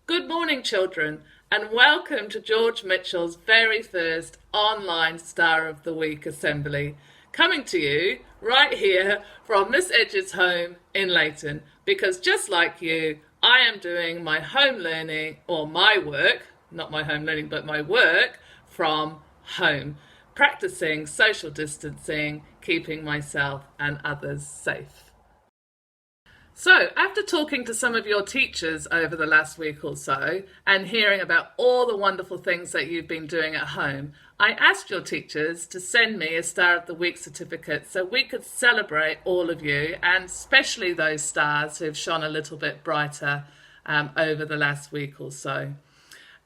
Good morning, children, and welcome to George Mitchell's very first online Star of the Week assembly, coming to you right here from Miss Edge's home in Leighton, because just like you, I am doing my home learning, or my work, not my home learning, but my work from home, practicing social distancing, keeping myself and others safe. So, after talking to some of your teachers over the last week or so and hearing about all the wonderful things that you've been doing at home, I asked your teachers to send me a Star of the Week certificate so we could celebrate all of you, and especially those stars who've shone a little bit brighter over the last week or so.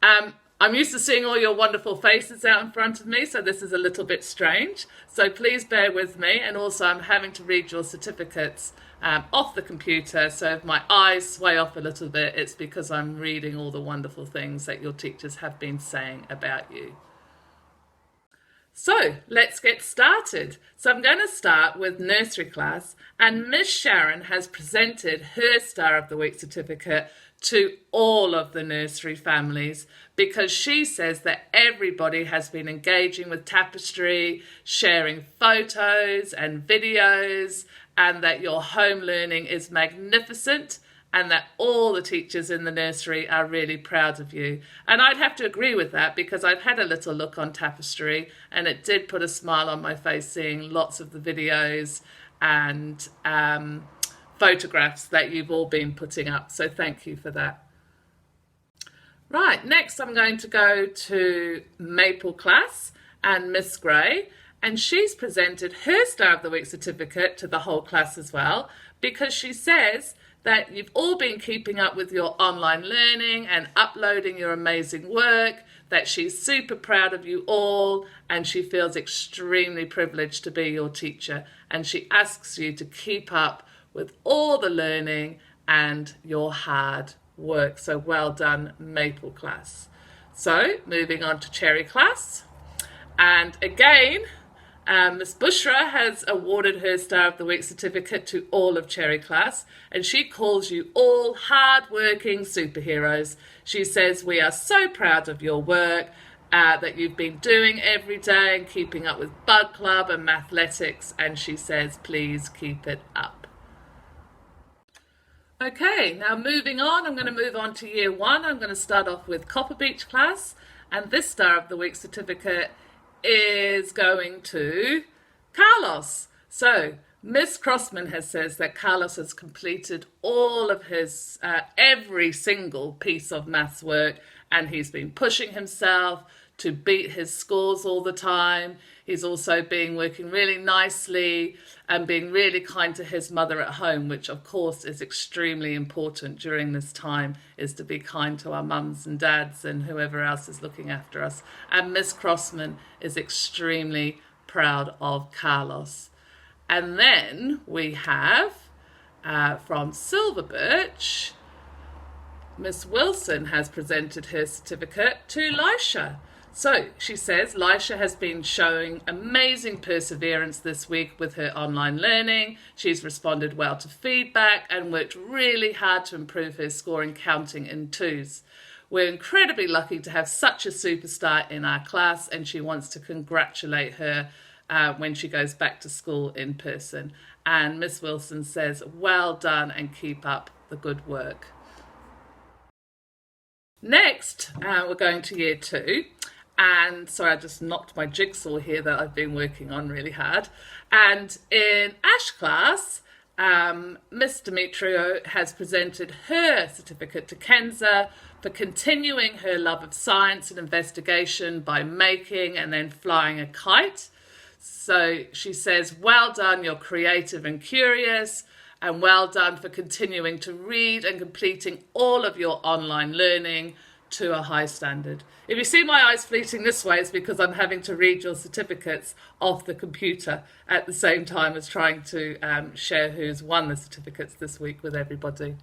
I'm used to seeing all your wonderful faces out in front of me, so this is a little bit strange. So please bear with me, and also I'm having to read your certificates off the computer, so if my eyes sway off a little bit, it's because I'm reading all the wonderful things that your teachers have been saying about you. So let's get started. So I'm going to start with nursery class, and Miss Sharon has presented her Star of the Week certificate to all of the nursery families because she says that everybody has been engaging with tapestry, sharing photos and videos, and that your home learning is magnificent and that all the teachers in the nursery are really proud of you. And I'd have to agree with that because I've had a little look on tapestry and it did put a smile on my face seeing lots of the videos and photographs that you've all been putting up. So thank you for that. Right, next I'm going to go to Maple class and Miss Gray. And she's presented her Star of the Week certificate to the whole class as well, because she says that you've all been keeping up with your online learning and uploading your amazing work, that she's super proud of you all, and she feels extremely privileged to be your teacher. And she asks you to keep up with all the learning and your hard work. So well done, Maple class. So moving on to Cherry class. And again, Miss Bushra has awarded her Star of the Week certificate to all of Cherry class, and she calls you all hard-working superheroes. She says, we are so proud of your work that you've been doing every day and keeping up with Bug Club and Mathletics, and she says, please keep it up. Okay, now moving on, I'm going to move on to year one. I'm going to start off with Copper Beech class, and this Star of the Week certificate is going to Carlos. So Miss Crossman says that Carlos has completed all of his every single piece of maths work, and he's been pushing himself to beat his scores all the time. He's also been working really nicely and being really kind to his mother at home, which of course is extremely important during this time, is to be kind to our mums and dads and whoever else is looking after us. And Miss Crossman is extremely proud of Carlos. And then we have from Silver Birch, Miss Wilson has presented her certificate to Lisha. So she says Lisha has been showing amazing perseverance this week with her online learning. She's responded well to feedback and worked really hard to improve her score in counting in twos. We're incredibly lucky to have such a superstar in our class, and she wants to congratulate her when she goes back to school in person. And Miss Wilson says, well done and keep up the good work. Next, we're going to year two. And sorry, I just knocked my jigsaw here that I've been working on really hard. And in Ash class, Miss Demetrio has presented her certificate to Kenza for continuing her love of science and investigation by making and then flying a kite. So she says, well done, you're creative and curious, and well done for continuing to read and completing all of your online learning to a high standard. If you see my eyes fleeting this way, it's because I'm having to read your certificates off the computer at the same time as trying to share who's won the certificates this week with everybody.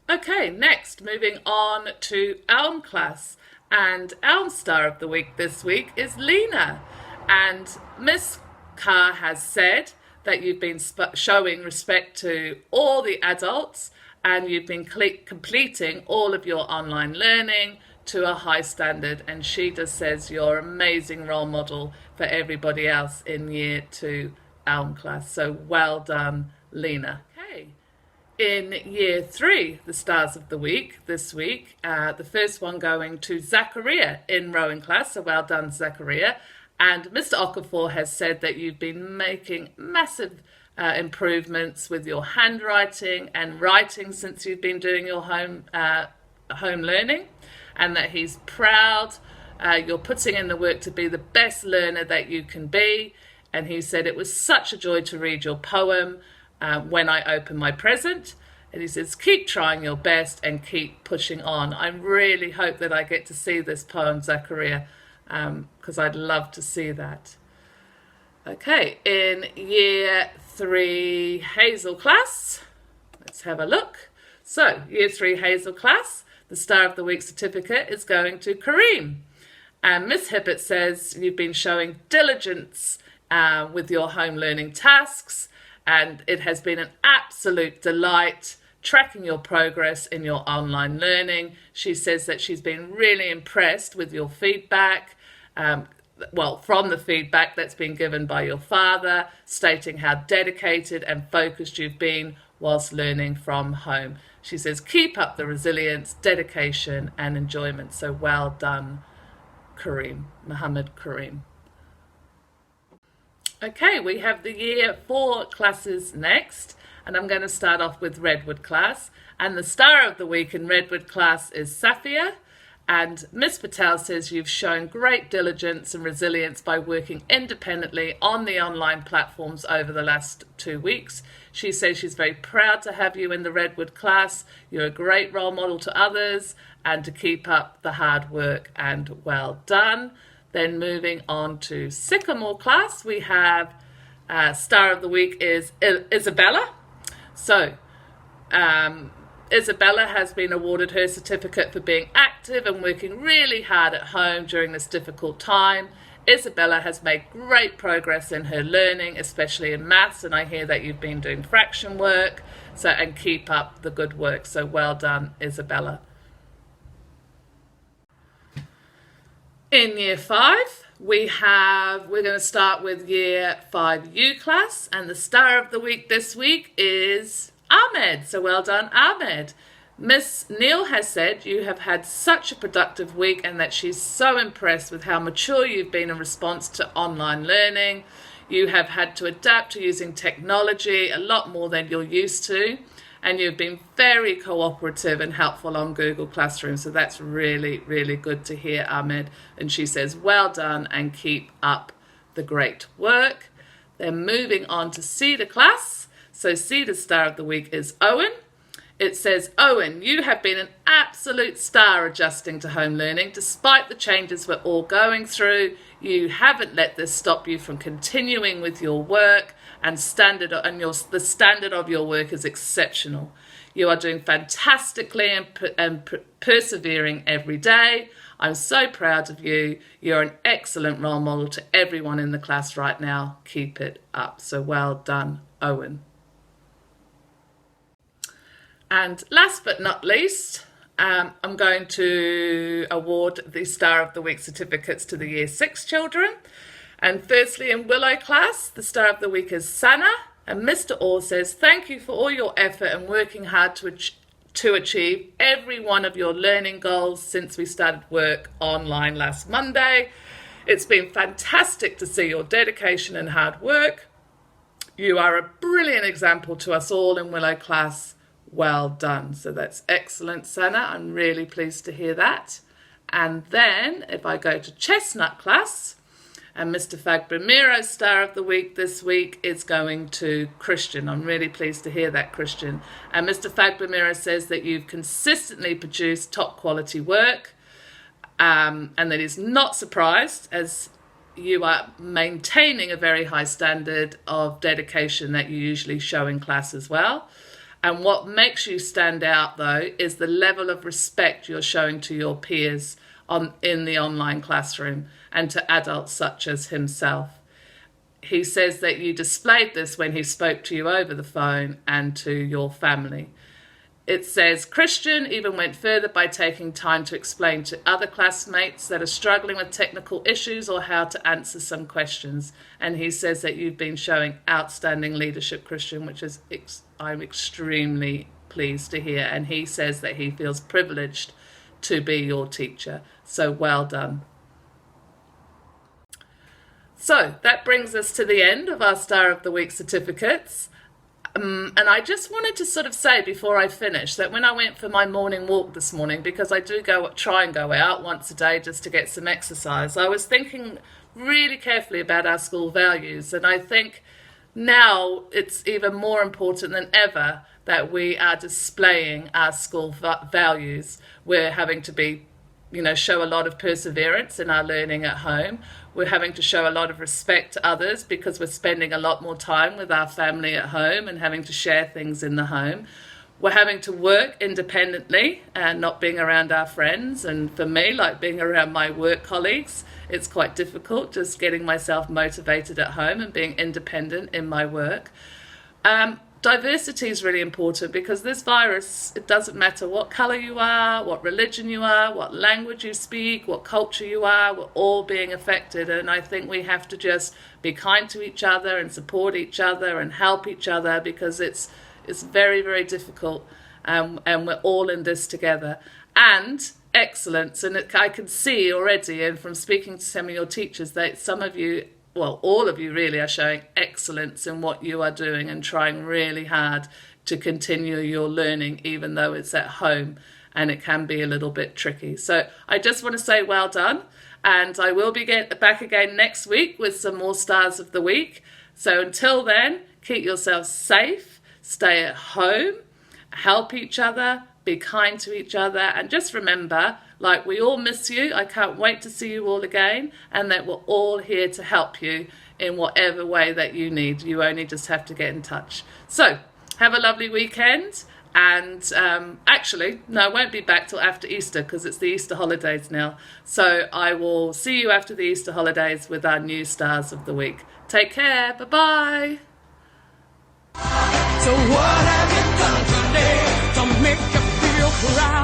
Okay, next, moving on to Elm class. And Elm Star of the Week this week is Lina. And Miss Carr has said that you've been showing respect to all the adults and you've been completing all of your online learning to a high standard. And she just says you're an amazing role model for everybody else in year 2 Elm class. So well done, Lina. Okay. In year 3, the stars of the week this week, the first one going to Zachariah in rowing class. So well done, Zachariah. And Mr. Okafor has said that you've been making massive improvements with your handwriting and writing since you've been doing your home learning, and that he's proud. You're putting in the work to be the best learner that you can be. And he said it was such a joy to read your poem when I open my present. And he says, keep trying your best and keep pushing on. I really hope that I get to see this poem, Zachariah, because I'd love to see that. Okay, in year 3 Hazel class, let's have a look. So, year 3 Hazel class, the Star of the Week certificate is going to Kareem. And Miss Hibbett says you've been showing diligence with your home learning tasks, and it has been an absolute delight tracking your progress in your online learning. She says that she's been really impressed with your feedback, from the feedback that's been given by your father, stating how dedicated and focused you've been whilst learning from home. She says, keep up the resilience, dedication and enjoyment. So well done, Kareem, Muhammad Kareem. Okay, we have the year 4 classes next, and I'm going to start off with Redwood class. And the star of the week in Redwood class is Safia. And Miss Patel says you've shown great diligence and resilience by working independently on the online platforms over the last 2 weeks. She says she's very proud to have you in the Redwood class. You're a great role model to others, and to keep up the hard work, and well done. Then moving on to Sycamore class, we have star of the week is Isabella. So Isabella has been awarded her certificate for being active and working really hard at home during this difficult time. Isabella has made great progress in her learning, especially in maths, and I hear that you've been doing fraction work, and keep up the good work. So well done, Isabella. In year 5, we're going to start with year 5U class, and the star of the week this week is Ahmed. So well done, Ahmed. Miss Neal has said you have had such a productive week, and that she's so impressed with how mature you've been in response to online learning. You have had to adapt to using technology a lot more than you're used to, and you've been very cooperative and helpful on Google Classroom. So that's really, really good to hear, Ahmed. And she says, well done and keep up the great work. Then moving on to Cedar class. So Cedar's star of the week is Owen. It says, Owen, you have been an absolute star adjusting to home learning. Despite the changes we're all going through, you haven't let this stop you from continuing with your work, and the standard of your work is exceptional. You are doing fantastically and persevering every day. I'm so proud of you. You're an excellent role model to everyone in the class right now. Keep it up. So well done, Owen. And last but not least, I'm going to award the Star of the Week certificates to the Year 6 children. And firstly, in Willow class, the Star of the Week is Sana. And Mr. Orr says, thank you for all your effort and working hard to achieve every one of your learning goals since we started work online last Monday. It's been fantastic to see your dedication and hard work. You are a brilliant example to us all in Willow class. Well done. So that's excellent, Sana. I'm really pleased to hear that. And then if I go to Chestnut class, and Mr. Fagbemiro's Star of the Week this week is going to Christian. I'm really pleased to hear that, Christian. And Mr. Fagbemiro says that you've consistently produced top quality work, and that he's not surprised, as you are maintaining a very high standard of dedication that you usually show in class as well. And what makes you stand out, though, is the level of respect you're showing to your peers in the online classroom and to adults such as himself. He says that you displayed this when he spoke to you over the phone and to your family. It says, Christian even went further by taking time to explain to other classmates that are struggling with technical issues or how to answer some questions. And he says that you've been showing outstanding leadership, Christian, which is I'm extremely pleased to hear. And he says that he feels privileged to be your teacher. So well done. So that brings us to the end of our Star of the Week certificates. And I just wanted to sort of say before I finish that when I went for my morning walk this morning, because I do try and go out once a day just to get some exercise, I was thinking really carefully about our school values. And I think now it's even more important than ever that we are displaying our school values. We're having to be, show a lot of perseverance in our learning at home. We're having to show a lot of respect to others because we're spending a lot more time with our family at home and having to share things in the home. We're having to work independently and not being around our friends. And for me, like being around my work colleagues, it's quite difficult just getting myself motivated at home and being independent in my work. Diversity is really important because this virus, it doesn't matter what colour you are, what religion you are, what language you speak, what culture you are, we're all being affected. And I think we have to just be kind to each other and support each other and help each other because it's very, very difficult, and we're all in this together. And excellence, and I can see already, and from speaking to some of your teachers, that some of you, well, all of you really are showing excellence in what you are doing and trying really hard to continue your learning, even though it's at home and it can be a little bit tricky. So I just want to say well done, and I will be back again next week with some more Stars of the Week. So until then, keep yourselves safe, stay at home, help each other, be kind to each other, and just remember, like, we all miss you. I can't wait to see you all again, and that we're all here to help you in whatever way that you need. You only just have to get in touch. So have a lovely weekend, and actually, no, I won't be back till after Easter because it's the Easter holidays now. So I will see you after the Easter holidays with our new Stars of the Week. Take care. Bye-bye. So what have you done today to make you feel proud?